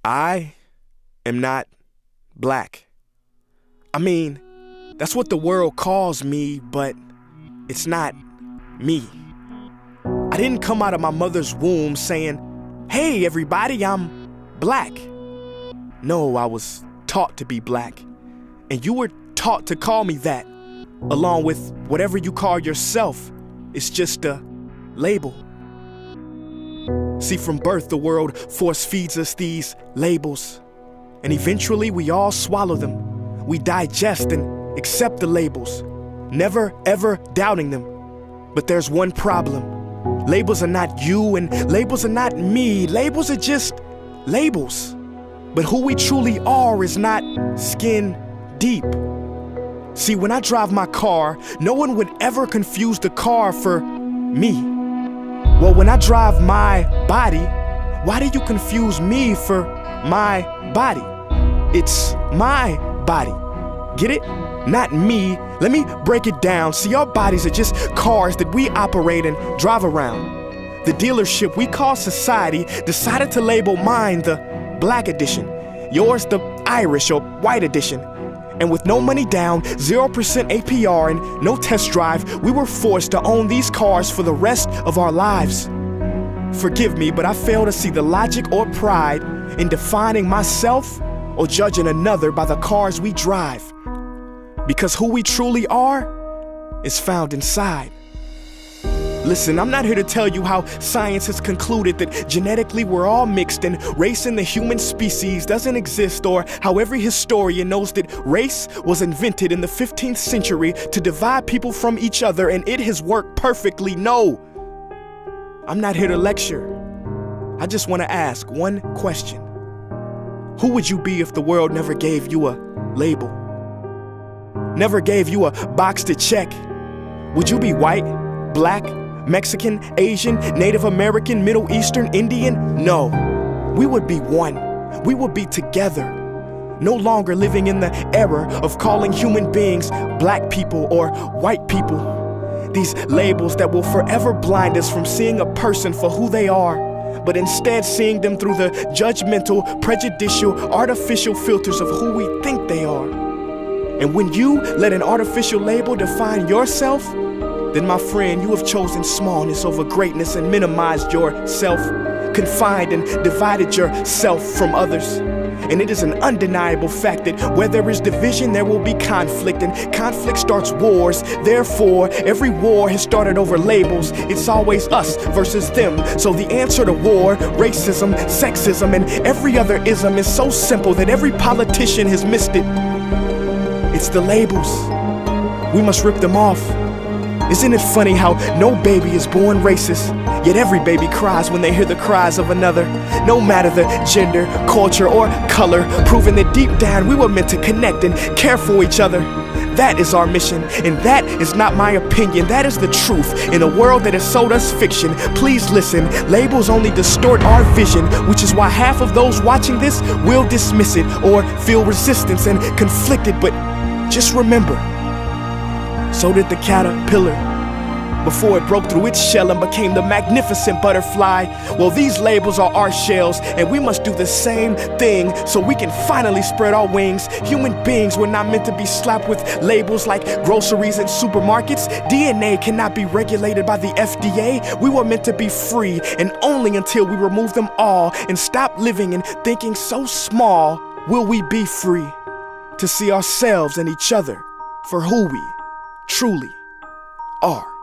I am not black. I mean, that's what the world calls me, but it's not me. I didn't come out of my mother's womb saying, "Hey everybody, I'm black." No, I was taught to be black, and you were taught to call me that, along with whatever you call yourself. It's just a label. See, from birth, the world force feeds us these labels, and eventually we all swallow them. We digest and accept the labels, never ever doubting them. But there's one problem. Labels are not you, and labels are not me. Labels are just labels. But who we truly are is not skin deep. See, when I drive my car, no one would ever confuse the car for me. Well, when I drive my body, why do you confuse me for my body? It's my body. Get it? Not me. Let me break it down. See, our bodies are just cars that we operate and drive around. The dealership we call society decided to label mine the black edition, yours the Irish or white edition. And with no money down, 0% APR, and no test drive, we were forced to own these cars for the rest of our lives. Forgive me, but I fail to see the logic or pride in defining myself or judging another by the cars we drive. Because who we truly are is found inside. Listen, I'm not here to tell you how science has concluded that genetically we're all mixed and race in the human species doesn't exist, or how every historian knows that race was invented in the 15th century to divide people from each other and it has worked perfectly. No, I'm not here to lecture. I just want to ask one question. Who would you be if the world never gave you a label? Never gave you a box to check? Would you be white, black, Mexican, Asian, Native American, Middle Eastern, Indian? No, we would be one. We would be together. No longer living in the era of calling human beings black people or white people. These labels that will forever blind us from seeing a person for who they are, but instead seeing them through the judgmental, prejudicial, artificial filters of who we think they are. And when you let an artificial label define yourself, then my friend, you have chosen smallness over greatness and minimized yourself, confined and divided yourself from others. And it is an undeniable fact that where there is division, there will be conflict, and conflict starts wars. Therefore, every war has started over labels. It's always us versus them. So the answer to war, racism, sexism, and every other ism is so simple that every politician has missed it. It's the labels. We must rip them off. Isn't it funny how no baby is born racist, yet every baby cries when they hear the cries of another, no matter the gender, culture, or color, proving that deep down we were meant to connect and care for each other. That is our mission, and that is not my opinion. That is the truth in a world that has sold us fiction. Please listen, labels only distort our vision, which is why half of those watching this will dismiss it or feel resistance and conflicted. But just remember, so did the caterpillar before it broke through its shell and became the magnificent butterfly. Well, these labels are our shells, and we must do the same thing so we can finally spread our wings. Human beings were not meant to be slapped with labels like groceries and supermarkets. DNA cannot be regulated by the FDA. We were meant to be free, and only until we remove them all and stop living and thinking so small will we be free to see ourselves and each other for who we truly are.